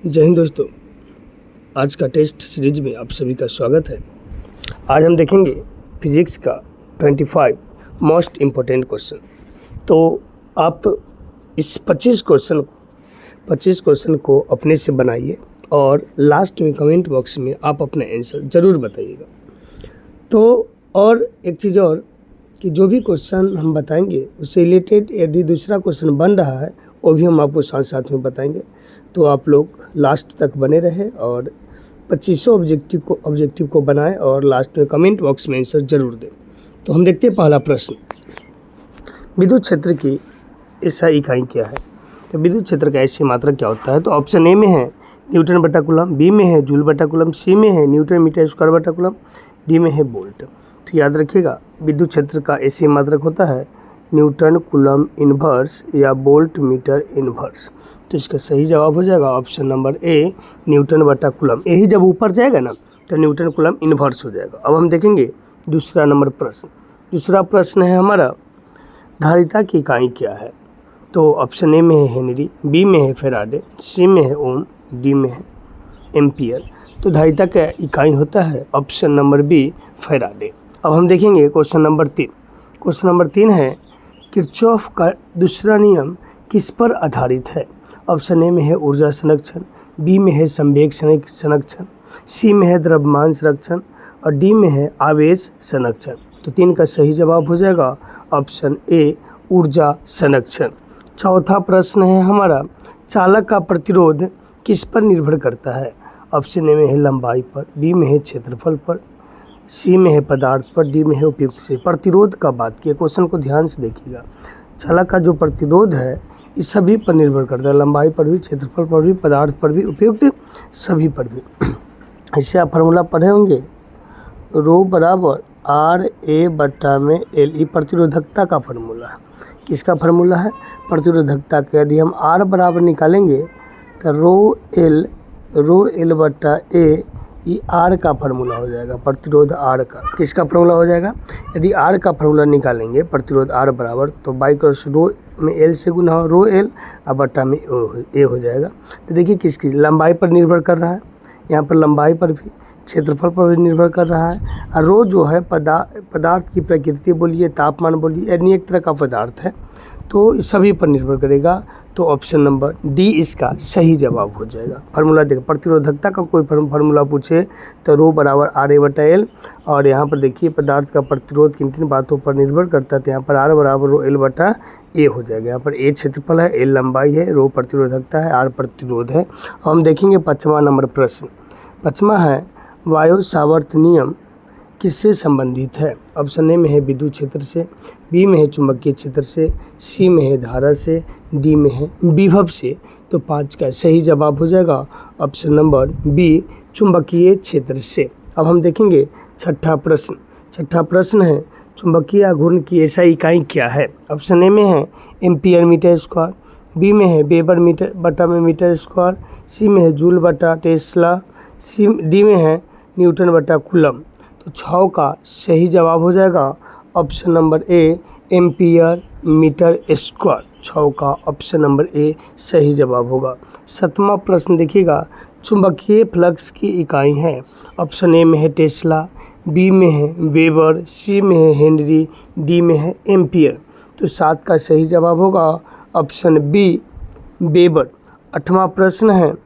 जय हिंद दोस्तों। आज का टेस्ट सीरीज में आप सभी का स्वागत है। आज हम देखेंगे फिजिक्स का 25 मोस्ट इम्पोर्टेंट क्वेश्चन। तो आप इस 25 क्वेश्चन को अपने से बनाइए और लास्ट में कमेंट बॉक्स में आप अपना आंसर ज़रूर बताइएगा। तो और एक चीज़ और कि जो भी क्वेश्चन हम बताएंगे उससे रिलेटेड यदि दूसरा क्वेश्चन बन रहा है वो भी हम आपको साथ साथ में बताएंगे। तो आप लोग लास्ट तक बने रहे और 25 ऑब्जेक्टिव को बनाएं और लास्ट में कमेंट बॉक्स में आंसर ज़रूर दें। तो हम देखते हैं पहला प्रश्न, विद्युत क्षेत्र की एसआई इकाई क्या है। तो विद्युत क्षेत्र का ऐसी मात्रा क्या होता है। तो ऑप्शन ए में है न्यूटन बटा कूलम, बी में है जूल बटा कूलम, सी में है न्यूटन मीटर स्क्वायर बटा कूलम, डी में है वोल्ट। तो याद रखिएगा विद्युत क्षेत्र का ऐसी मात्रक होता है न्यूटन कूलम इन्वर्स या वोल्ट मीटर इन्वर्स। तो इसका सही जवाब हो जाएगा ऑप्शन नंबर ए न्यूटन बटा कूलम। यही जब ऊपर जाएगा ना तो न्यूटन कूलम इन्वर्स हो जाएगा। अब हम देखेंगे दूसरा नंबर प्रश्न। दूसरा प्रश्न है हमारा धारिता की इकाई क्या है। तो ऑप्शन ए में है हेनरी, बी में है फेराडे, सी में है ओम, डी में है एम्पियर। तो धारिता का इकाई होता है ऑप्शन नंबर बी फेराडे। अब हम देखेंगे क्वेश्चन नंबर 3। क्वेश्चन नंबर 3 है किरचॉफ का दूसरा नियम किस पर आधारित है। ऑप्शन ए में है ऊर्जा संरक्षण, बी में है संवेग संरक्षण, सी में है द्रव्यमान संरक्षण और डी में है आवेश संरक्षण। तो 3 का सही जवाब हो जाएगा ऑप्शन ए ऊर्जा संरक्षण। चौथा प्रश्न है हमारा चालक का प्रतिरोध किस पर निर्भर करता है। ऑप्शन ए में है लंबाई पर, बी में है क्षेत्रफल पर, सी में है पदार्थ पर, डी में है उपयुक्त से। प्रतिरोध का बात की क्वेश्चन को ध्यान से देखिएगा। चालक का जो प्रतिरोध है इस सभी पर निर्भर करता है, लंबाई पर भी, क्षेत्रफल पर भी, पदार्थ पर भी, उपयुक्त सभी पर भी। ऐसे आप फार्मूला पढ़े होंगे रो बराबर आर ए बट्टा में एल। ई प्रतिरोधकता का फार्मूला है। किसका फार्मूला है? प्रतिरोधकता का। यदि हम आर बराबर निकालेंगे तो रो एल बट्टा ए ये आर का फार्मूला हो जाएगा, प्रतिरोध आर का। किसका फार्मूला हो जाएगा? यदि आर का फार्मूला निकालेंगे प्रतिरोध आर बराबर तो बाई क्रॉस रो में एल से गुना हो रो एल और बट्टा में ए हो जाएगा। तो देखिए किसकी लंबाई पर निर्भर कर रहा है, यहाँ पर लंबाई पर भी, क्षेत्रफल पर भी निर्भर कर रहा है। और रो जो है पदार्थ की प्रकृति बोलिए, तापमान बोलिए, यानी एक तरह का पदार्थ है, तो इस सभी पर निर्भर करेगा। तो ऑप्शन नंबर डी इसका सही जवाब हो जाएगा। फार्मूला देखिए, प्रतिरोधकता का कोई फार्मूला पूछे तो रो बराबर आर ए बटा एल, और यहाँ पर देखिए पदार्थ का प्रतिरोध किन किन बातों पर निर्भर करता है, तो यहाँ पर आर बराबर रो एल बटा ए हो जाएगा। यहाँ पर ए क्षेत्रफल है, एल लंबाई है, रो प्रतिरोधकता है, आर प्रतिरोध है। हम देखेंगे 5वां नंबर प्रश्न। 5वां है वायु सावर्त नियम किससे संबंधित है। ऑप्शन ए में है विद्युत क्षेत्र से, बी में है चुंबकीय क्षेत्र से, सी में है धारा से, डी में है विभव से। तो 5 का सही जवाब हो जाएगा ऑप्शन नंबर बी चुंबकीय क्षेत्र से। अब हम देखेंगे छठा प्रश्न है चुंबकीय आघूर्ण की एसआई इकाई क्या है। ऑप्शन ए में है एम्पियर मीटर स्क्वायर, बी में है वेबर मीटर बटा में मीटर स्क्वायर, सी में है जूल बटा टेस्ला, डी में है न्यूटन बटा कूलम। तो 6 का सही जवाब हो जाएगा option number A ampere metre square. 6 का ऑप्शन नंबर ए सही जवाब होगा। 7वां प्रश्न देखिएगा चुंबकीय फ्लक्स की इकाई है। ऑप्शन ए में है टेस्ला, बी में है वेबर, सी में है हेनरी, डी में है एम्पियर। तो 7 का सही जवाब होगा ऑप्शन बी वेबर। 8वां प्रश्न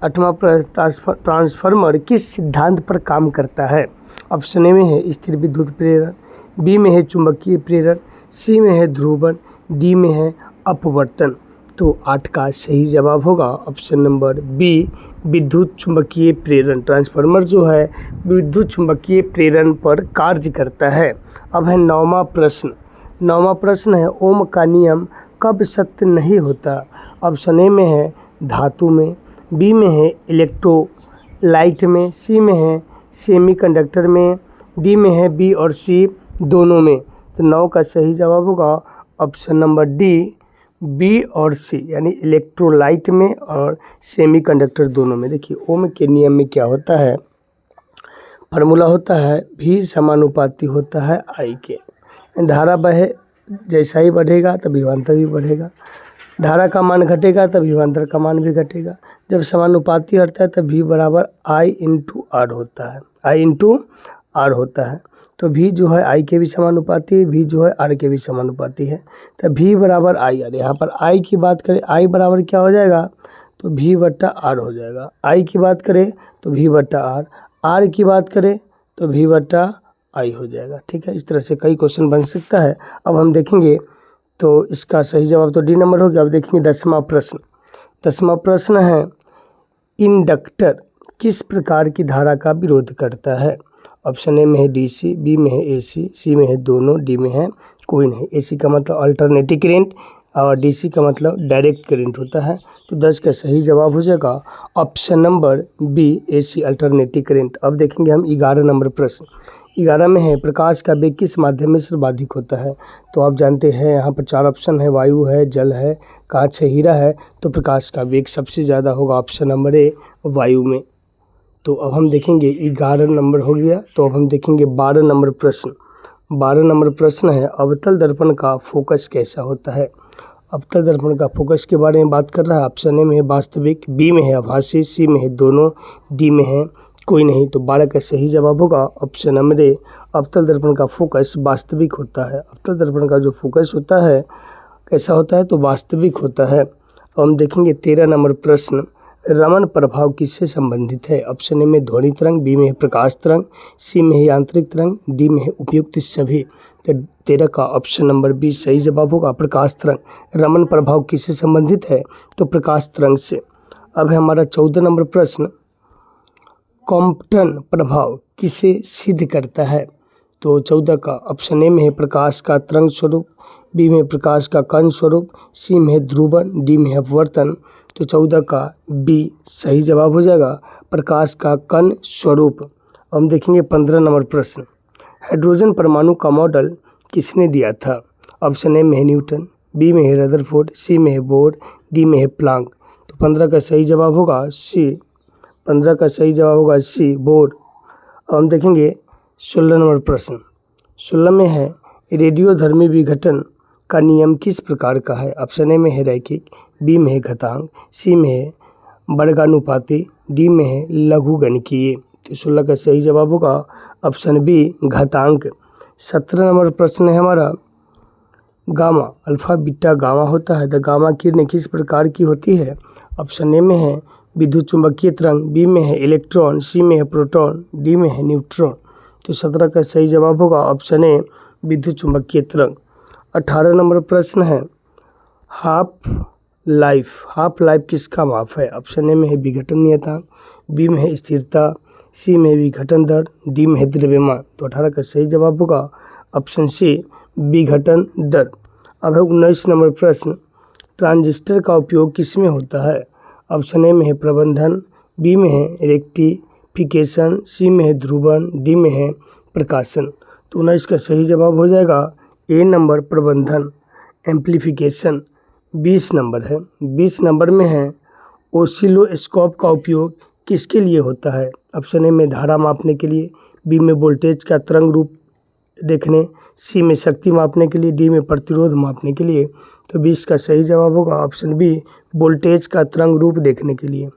ट्रांसफार्मर किस सिद्धांत पर काम करता है। ऑप्शन ए में है स्थिर विद्युत प्रेरण, बी में है चुंबकीय प्रेरण, सी में है ध्रुवण, डी में है अपवर्तन। तो 8 का सही जवाब होगा ऑप्शन नंबर बी विद्युत चुंबकीय प्रेरण। ट्रांसफार्मर जो है विद्युत चुंबकीय प्रेरण पर कार्य करता है। अब है 9वां प्रश्न है ओम का नियम कब सत्य नहीं होता। ऑप्शन ए में है धातु में, बी में है इलेक्ट्रोलाइट में, सी में है सेमीकंडक्टर में, डी में है बी और सी दोनों में। तो 9 का सही जवाब होगा ऑप्शन नंबर डी बी और सी, यानी इलेक्ट्रोलाइट में और सेमीकंडक्टर दोनों में। देखिए ओम के नियम में क्या होता है, फार्मूला होता है भी समानुपाती होता है आई के। धारा बहे जैसा ही बढ़ेगा तो विभवांतर भी बढ़ेगा। धारा का मान घटेगा तब विभवांतर का मान भी घटेगा। जब समानुपाती हटता है तब V बराबर I इंटू आर होता है, I इंटू आर होता है। तो V जो है I के भी समानुपाती है, V जो है R के भी समानुपाती है। तो V बराबर I आर, यहाँ पर I की बात करें I बराबर क्या हो जाएगा, तो V बट्टा R हो जाएगा। I की बात करें तो V बट्टा R, R की बात करें तो V बट्टा I हो जाएगा। ठीक है, इस तरह से कई क्वेश्चन बन सकता है। अब हम देखेंगे तो इसका सही जवाब तो डी नंबर हो गया। अब देखेंगे 10वां प्रश्न। 10वां प्रश्न है, इंडक्टर किस प्रकार की धारा का विरोध करता है। ऑप्शन ए में है डीसी, बी में है एसी, सी में है दोनों, डी में है कोई नहीं। एसी का मतलब अल्टरनेटिव करंट और डीसी का मतलब डायरेक्ट करंट होता है। तो 10 का सही जवाब हो जाएगा option number B, AC alternative current. अब देखेंगे हम 11 नंबर प्रश्न। 11 में है, प्रकाश का वेग किस माध्यम में सर्वाधिक होता है। तो आप जानते हैं यहाँ पर 4 ऑप्शन है, वायु है, जल है, कांच है, हीरा है। तो प्रकाश का वेग सबसे ज़्यादा होगा ऑप्शन नंबर ए, वायु में। तो अब हम देखेंगे 11 नंबर हो गया। तो अब हम देखेंगे 12 नंबर प्रश्न। 12 नंबर प्रश्न है, अवतल दर्पण का फोकस कैसा होता है। अवतल दर्पण का फोकस के बारे में बात कर रहा है। ऑप्शन ए में है वास्तविक, बी में है आभासी, सी में है दोनों, डी में है कोई नहीं। तो 12 का सही जवाब होगा ऑप्शन नंबर ए, अवतल दर्पण का फोकस वास्तविक होता है। अवतल दर्पण का जो फोकस होता है कैसा होता है, तो वास्तविक होता है। अब हम देखेंगे 13 नंबर प्रश्न, रमन प्रभाव किससे संबंधित है। ऑप्शन ए में ध्वनि तरंग, बी में है प्रकाश तरंग, सी में है आंतरिक तरंग, डी में है उपयुक्त सभी। तो 13 का ऑप्शन नंबर बी सही जवाब होगा प्रकाश तरंग। रमन प्रभाव किससे संबंधित है, तो प्रकाश तरंग से। अब है हमारा 14 नंबर प्रश्न, कॉम्पटन प्रभाव किसे सिद्ध करता है। तो 14 का ऑप्शन ए में है प्रकाश का तरंग स्वरूप, बी में प्रकाश का कण स्वरूप, सी में है ध्रुवन, डी में है अपवर्तन। तो 14 का बी सही जवाब हो जाएगा प्रकाश का कण स्वरूप। हम देखेंगे 15 नंबर प्रश्न, हाइड्रोजन परमाणु का मॉडल किसने दिया था। ऑप्शन ए में है न्यूटन, बी में है रदरफोर्ड, सी में है बोर, डी में है प्लांक। तो 15 का सही जवाब होगा सी, 15 का सही जवाब होगा सी, बोर। अब हम देखेंगे 16 नंबर प्रश्न। 16 में है, रेडियोधर्मी विघटन का नियम किस प्रकार का है। ऑप्शन ए में है रैखिक, बी में है घातांक, सी में है वर्गानुपाती, डी में है लघुगणकीय। तो 16 का सही जवाब होगा ऑप्शन बी, घातांक। 17 नंबर प्रश्न है हमारा, गामा, अल्फा बीटा गामा होता है। तो गामा किरणें किस प्रकार की होती है। ऑप्शन ए में है विद्युत चुंबकीय तरंग, बी में है इलेक्ट्रॉन, सी में है प्रोटॉन, डी में है न्यूट्रॉन। तो 17 का सही जवाब होगा ऑप्शन ए, विद्युत चुंबकीय तरंग। 18 नंबर प्रश्न है, हाफ लाइफ किसका माप है। ऑप्शन ए में है विघटन नियतांक, बी में है स्थिरता, सी में है विघटन दर, डी में है द्रव्यमान। तो 18 का सही जवाब होगा ऑप्शन सी, विघटन दर। अब है 19 नंबर प्रश्न, ट्रांजिस्टर का उपयोग किस में होता है। ऑप्शन ए में है प्रबंधन, बी में है रेक्टिफिकेशन, सी में है ध्रुवन, डी में है प्रकाशन। तो 19 का सही जवाब हो जाएगा ए नंबर, प्रबंधन। एम्प्लीफिकेशन 20 नंबर है। 20 नंबर में है, ओसिलोस्कोप का उपयोग किसके लिए होता है। ऑप्शन ए में धारा मापने के लिए, बी में वोल्टेज का तरंग रूप देखने, सी में शक्ति मापने के लिए, डी में प्रतिरोध मापने के लिए। तो 20 का सही जवाब होगा ऑप्शन बी, वोल्टेज का तरंग रूप देखने के लिए।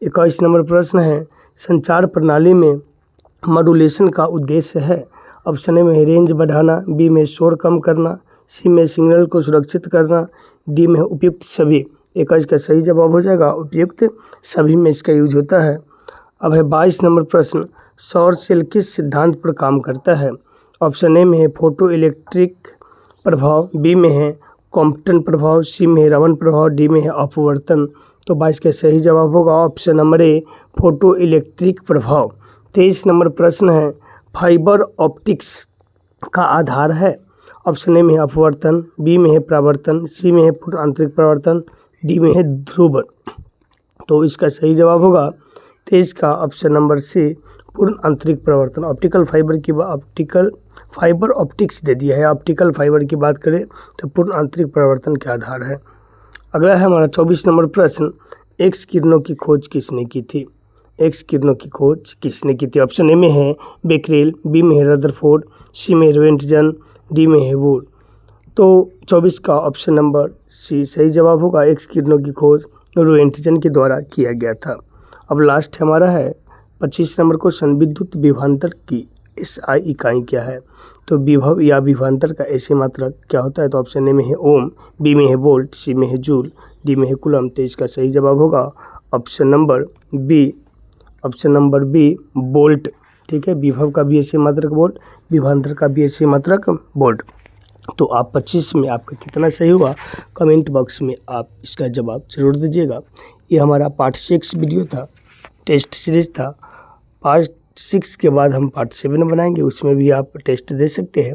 21 नंबर प्रश्न है, संचार प्रणाली में मॉड्यूलेशन का उद्देश्य है। ऑप्शन ए में रेंज बढ़ाना, बी में शोर कम करना, सी में सिग्नल को सुरक्षित करना, डी में उपयुक्त सभी। 21 का सही जवाब हो जाएगा उपयुक्त सभी में इसका यूज होता है। अब है 22 नंबर प्रश्न, सौर सेल किस सिद्धांत पर काम करता है। ऑप्शन ए में है फोटो इलेक्ट्रिक प्रभाव, बी में है कॉम्पटन प्रभाव, सी में है रमन प्रभाव, डी में है अपवर्तन। तो 22 का सही जवाब होगा ऑप्शन नंबर ए, फोटो इलेक्ट्रिक प्रभाव। 23 नंबर प्रश्न है, फाइबर ऑप्टिक्स का आधार है। ऑप्शन ए में है अपवर्तन, बी में है परावर्तन, सी में है पूर्ण आंतरिक परावर्तन, डी में है ध्रुवन। तो इसका सही जवाब होगा 23 का ऑप्शन नंबर सी, पूर्ण आंतरिक परावर्तन। ऑप्टिकल फाइबर ऑप्टिक्स दे दिया है। ऑप्टिकल फाइबर की बात करें तो पूर्ण आंतरिक परावर्तन के आधार है। अगला है हमारा 24 नंबर प्रश्न, एक्स किरणों की खोज किसने की थी। एक्स किरणों की खोज किसने की थी। ऑप्शन ए में है बेकरेल, बी में है रदरफोर्ड, सी में है रोएंटजन, डी में है वुड। तो 24 का ऑप्शन नंबर सी सही जवाब होगा। एक्स किरणों की खोज रोएंटजन के द्वारा किया गया था। अब लास्ट हमारा है 25 नंबर क्वेश्चन, विद्युत विभवांतर की SI इकाई क्या है? तो विभव या विभवांतर का ऐसी मात्रक क्या होता है? तो ऑप्शन ए में है ओम, बी में है वोल्ट, सी में है जूल, डी में है कूलम। तो इसका सही जवाब होगा ऑप्शन नंबर बी, वोल्ट। ठीक है, विभव का भी ऐसी मात्रक वोल्ट, विभवांतर का भी ऐसी मात्रक वोल्ट। तो आप 25 में आपका कितना सही हुआ, कमेंट बॉक्स में आप इसका जवाब ज़रूर दीजिएगा। ये हमारा पार्ट 6 वीडियो था, टेस्ट सीरीज था। पार्ट 6 के बाद हम पार्ट 7 बनाएंगे, उसमें भी आप टेस्ट दे सकते हैं।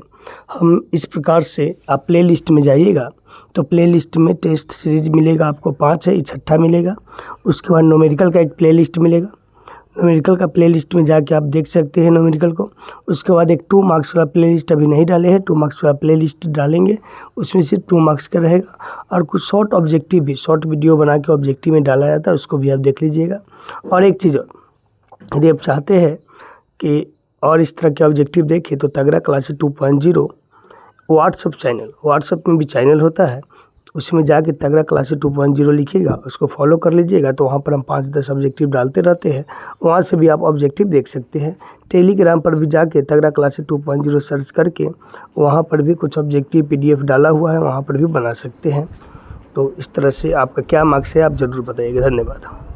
हम इस प्रकार से आप प्ले लिस्ट में जाइएगा तो प्ले लिस्ट में टेस्ट सीरीज मिलेगा आपको 5 है, ये 6ठा मिलेगा। उसके बाद न्यूमेरिकल का एक प्ले लिस्ट मिलेगा, न्यूमेरिकल का प्ले लिस्ट में जाके आप देख सकते हैं न्यूमेरिकल को। उसके बाद एक 2 मार्क्स वाला प्ले लिस्ट अभी नहीं डाले हैं, 2 मार्क्स वाला प्ले लिस्ट डालेंगे, उसमें सिर्फ 2 मार्क्स का रहेगा। और कुछ शॉर्ट ऑब्जेक्टिव भी, शॉर्ट वीडियो बना के ऑब्जेक्टिव में डाला जाता है, उसको भी आप देख लीजिएगा। और एक चीज़ और, यदि आप चाहते हैं कि और इस तरह के ऑब्जेक्टिव देखें तो तगड़ा क्लासेस 2.0 व्हाट्सएप में भी चैनल होता है, उसमें जाके तगड़ा क्लासेस 2.0 लिखिएगा, उसको फॉलो कर लीजिएगा। तो वहाँ पर हम 5-10 ऑब्जेक्टिव डालते रहते हैं, वहाँ से भी आप ऑब्जेक्टिव देख सकते हैं। टेलीग्राम पर भी जाके तगड़ा क्लासेस 2.0 सर्च करके वहाँ पर भी कुछ ऑब्जेक्टिव PDF डाला हुआ है, वहाँ पर भी बना सकते हैं। तो इस तरह से आपका क्या मार्क्स है आप ज़रूर बताइएगा। धन्यवाद।